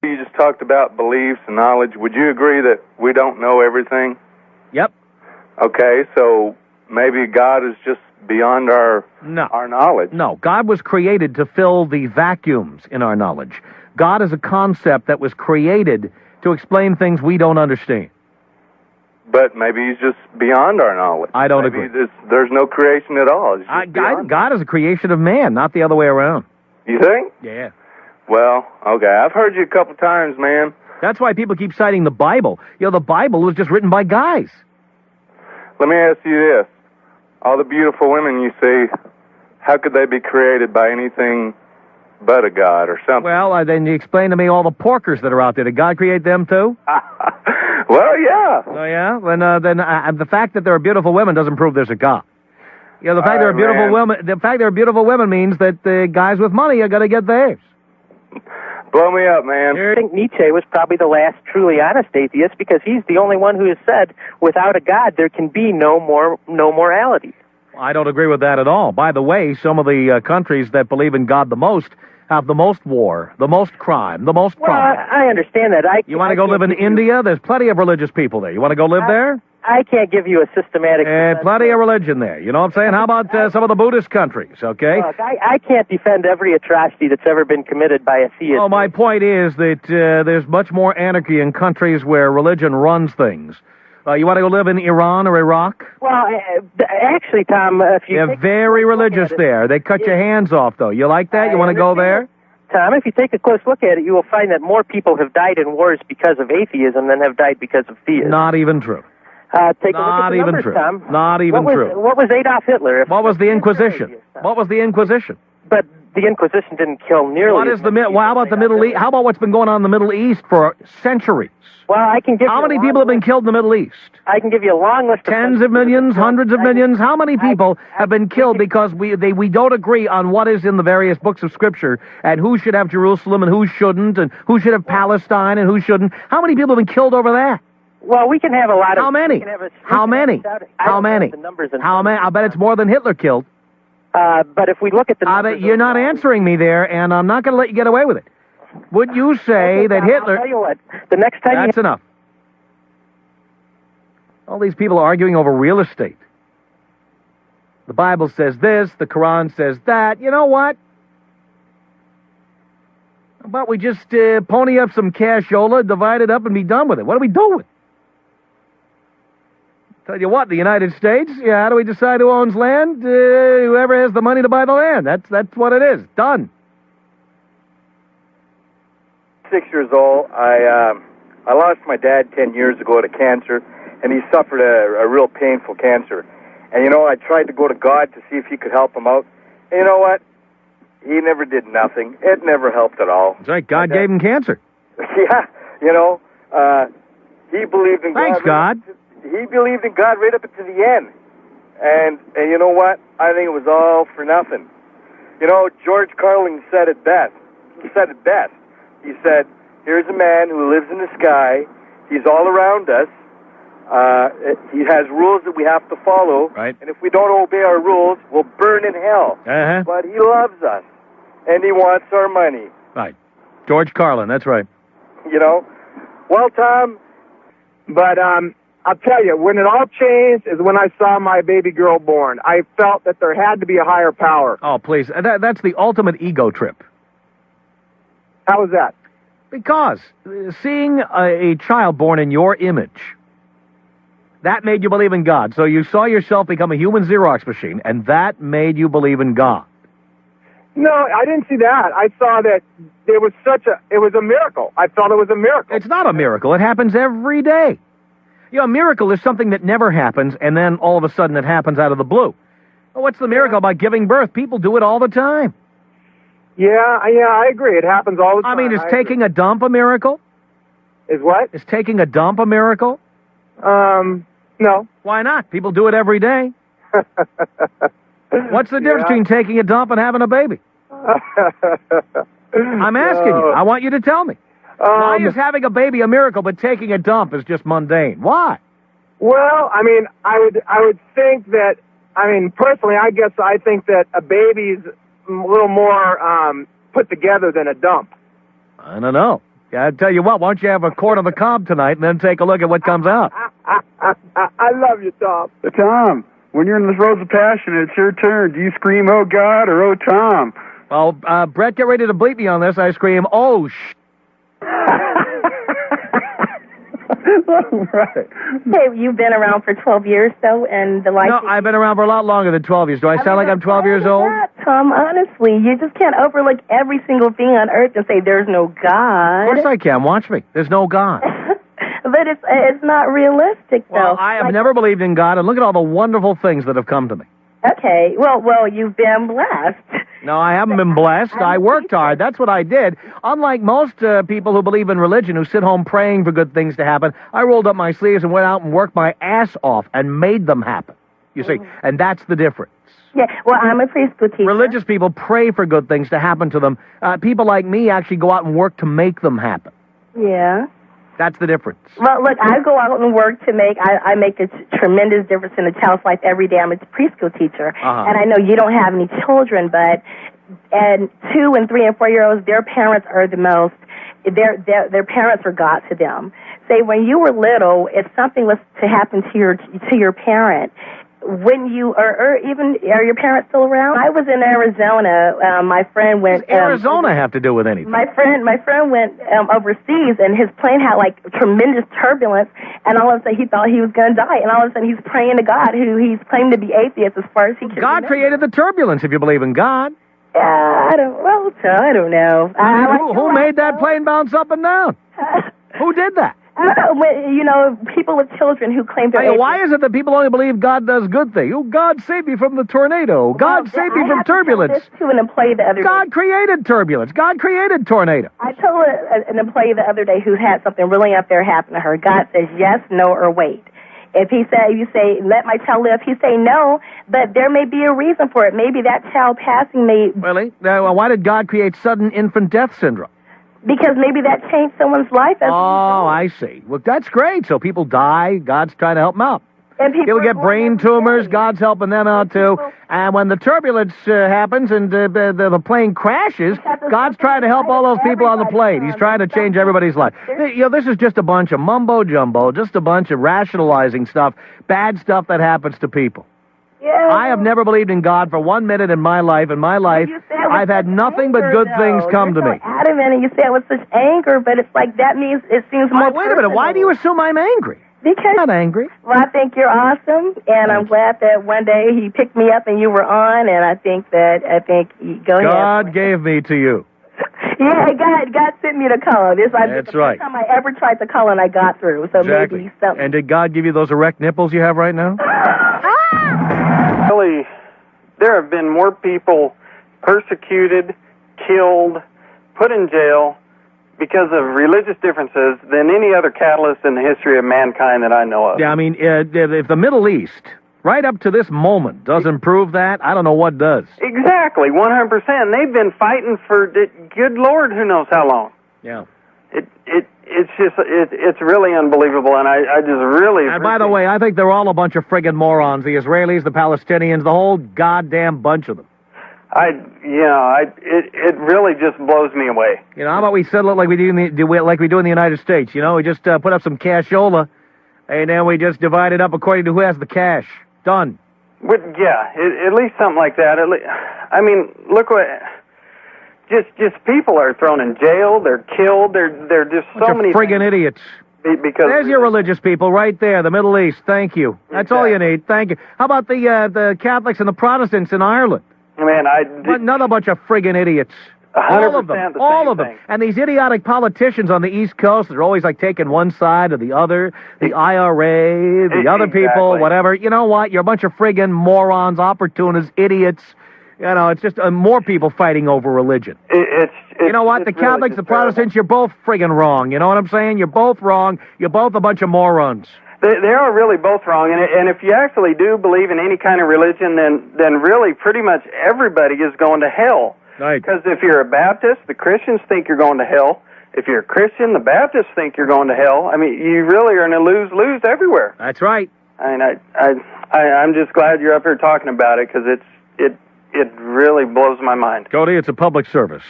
You just talked about beliefs and knowledge. Would you agree that we don't know everything? Yep. Okay, so maybe God is just beyond our knowledge. No, God was created to fill the vacuums in our knowledge. God is a concept that was created to explain things we don't understand. But maybe he's just beyond our knowledge. I don't agree. There's no creation at all. God is a creation of man, not the other way around. You think? Yeah. Well, okay. I've heard you a couple times, man. That's why people keep citing the Bible. You know, the Bible was just written by guys. Let me ask you this. All the beautiful women you see, how could they be created by anything but a God or something? Well, then you explain to me all the porkers that are out there. Did God create them too? Well, yeah. Oh, yeah? Then the fact that there are beautiful women doesn't prove there's a God. You know, the fact there are beautiful women means that the guys with money are going to get theirs. Blow me up, man. I think Nietzsche was probably the last truly honest atheist because he's the only one who has said, without a God, there can be no morality. I don't agree with that at all. By the way, some of the countries that believe in God the most have the most war, the most crime, the most crime. Well, I understand that. You want to go live in India? There's plenty of religious people there. You want to go live there? I can't give you a systematic... plenty of religion there. You know what I'm saying? How about some of the Buddhist countries, okay? Look, I can't defend every atrocity that's ever been committed by a theist. Oh, my point is that there's much more anarchy in countries where religion runs things. You want to go live in Iran or Iraq? Well, actually, Tom, if you... They're very religious there. They cut your hands off, though. You like that? You want to go there? Tom, if you take a close look at it, you will find that more people have died in wars because of atheism than have died because of theism. Not even true. Take a look at the numbers, Tom. Not even true. What was Adolf Hitler? What was the Inquisition? What was the Inquisition? But the Inquisition didn't kill nearly... How about the Middle East? How about what's been going on in the Middle East for centuries? Well, I can give How many people have been killed in the Middle East? I can give you a long list of... Tens of millions, hundreds of millions. How many people have been killed because we don't agree on what is in the various books of Scripture and who should have Jerusalem and who shouldn't and who should have Palestine and who shouldn't? How many people have been killed over that? Well, we can have a lot of... How many? How many? How many? How many? I bet it's more than Hitler killed. But if we look at the numbers... You're not answering me there, and I'm not going to let you get away with it. Would you say that Hitler... I'll tell you what, the next time... That's enough. All these people are arguing over real estate. The Bible says this, the Quran says that. You know what? How about we just pony up some cashola, divide it up, and be done with it? What are we doing? Tell you what, the United States, how do we decide who owns land? Whoever has the money to buy the land. That's what it is. Done. 6 years old. I lost my dad 10 years ago to cancer, and he suffered a real painful cancer. And, you know, I tried to go to God to see if he could help him out. And you know what? He never did nothing. It never helped at all. That's right. God gave him cancer. Yeah. You know, he believed in God. Thanks, God. He believed in God right up to the end. And you know what? I think it was all for nothing. You know, George Carlin said it best. He said it best. He said, here's a man who lives in the sky. He's all around us. He has rules that we have to follow. Right. And if we don't obey our rules, we'll burn in hell. Uh-huh. But he loves us. And he wants our money. Right. George Carlin, that's right. You know? Well, Tom... But I'll tell you, when it all changed is when I saw my baby girl born. I felt that there had to be a higher power. Oh, please. That's the ultimate ego trip. How was that? Because seeing a child born in your image, that made you believe in God. So you saw yourself become a human Xerox machine, and that made you believe in God. No, I didn't see that. I saw that it was a miracle. I thought it was a miracle. It's not a miracle. It happens every day. You know, a miracle is something that never happens, and then all of a sudden it happens out of the blue. Well, what's the miracle about giving birth? People do it all the time. Yeah, I agree. It happens all the time. I mean, is taking a dump a miracle? Is what? Is taking a dump a miracle? No. Why not? People do it every day. What's the difference between taking a dump and having a baby? I'm asking you. I want you to tell me. Why is having a baby a miracle, but taking a dump is just mundane? Why? Well, I mean, I would think that, personally, I guess I think that a baby's a little more put together than a dump. I don't know. Yeah, I tell you what, why don't you have a quart of the cob tonight and then take a look at what comes out? I love you, Tom. Tom, when you're in the throes of passion, it's your turn. Do you scream, "Oh God," or "Oh Tom"? Well, Brett, get ready to bleep me on this. I scream, "Oh, Right. Hey, you've been around for 12 years, though, and the life... No, I've been around for a lot longer than 12 years. Do I sound like I'm 12 years old? Tom, honestly, you just can't overlook every single thing on earth and say there's no God. Of course I can. Watch me. There's no God. But it's not realistic, though. Well, I have never believed in God, and look at all the wonderful things that have come to me. Okay, well, you've been blessed. No, I haven't been blessed. I worked hard. That's what I did. Unlike most people who believe in religion, who sit home praying for good things to happen, I rolled up my sleeves and went out and worked my ass off and made them happen. You see, and that's the difference. Yeah, well, I'm a preschool teacher. Religious people pray for good things to happen to them. People like me actually go out and work to make them happen. Yeah. That's the difference. Well, look, I go out and work to make, I make a tremendous difference in a child's life every day. I'm a preschool teacher. And I know you don't have any children, but, and 2 and 3 and 4 year olds, their parents are the most, their parents are God to them. Say, when you were little, if something was to happen to your parent, when you, or even, are your parents still around? I was in Arizona. My friend went. What does Arizona have to do with anything? My friend went overseas, and his plane had like tremendous turbulence, and all of a sudden he thought he was going to die, and all of a sudden he's praying to God, who he's claimed to be atheist as far as he can. God created the turbulence, if you believe in God. I don't know. Who made that plane bounce up and down? Who did that? You know, people with children who claim they're atheists. Why is it that people only believe God does good things? Oh, God saved me from the tornado. God saved me from turbulence. I told an employee the other day. God created turbulence. God created tornado. I told an employee the other day who had something really up there happen to her. God says yes, no, or wait. If you say, let my child live, he say no, but there may be a reason for it. Maybe that child passing may... Really? Why did God create sudden infant death syndrome? Because maybe that changed someone's life. I see. Well, that's great. So people die. God's trying to help them out. And people get brain tumors. God's helping them out, too. And when the turbulence happens and the plane crashes, God's trying to help all those people on the plane. He's trying to change everybody's life. You know, this is just a bunch of mumbo-jumbo, just a bunch of rationalizing stuff, bad stuff that happens to people. Yeah. I have never believed in God for 1 minute in my life. In my life, I've had nothing but good things come to me. Adamant, and you say it with such anger, but it's like that means it seems more Wait a minute. Why do you assume I'm angry? Because I'm not angry. Well, I think you're awesome, and I'm glad that one day he picked me up and you were on, and I think go ahead. God gave me to you. Yeah, God sent me to call. That's right. First time I ever tried to call and I got through. So exactly. Maybe something. And did God give you those erect nipples you have right now? Really, there have been more people persecuted, killed, put in jail because of religious differences than any other catalyst in the history of mankind that I know of. Yeah, I mean, if the Middle East, right up to this moment, doesn't prove that, I don't know what does. Exactly, 100%. They've been fighting for, good Lord, who knows how long. Yeah. It's really unbelievable, and I just really... And by the way, I think they're all a bunch of friggin' morons, the Israelis, the Palestinians, the whole goddamn bunch of them. It really just blows me away. You know, how about we settle it like we do in the United States? You know, we just put up some cashola, and then we just divide it up according to who has the cash. Done. At least something like that. I mean, look what... Just people are thrown in jail. They're killed. They're just so many friggin' idiots. Because there's your religious people right there, the Middle East. Thank you. That's all you need. Thank you. How about the Catholics and the Protestants in Ireland? Man, another bunch of friggin' idiots. 100% all of them. And these idiotic politicians on the East Coast, they're always like taking one side or the other. The IRA, the other people, whatever. You know what? You're a bunch of friggin' morons, opportunists, idiots. You know, it's just more people fighting over religion. You know what? The Catholics, the Protestants, you're both friggin' wrong. You know what I'm saying? You're both wrong. You're both a bunch of morons. They are really both wrong. And if you actually do believe in any kind of religion, then really pretty much everybody is going to hell. Right. Because if you're a Baptist, the Christians think you're going to hell. If you're a Christian, the Baptists think you're going to hell. I mean, you really are in a lose-lose everywhere. That's right. I mean, I'm just glad you're up here talking about it, because it really blows my mind. Cody, it's a public service.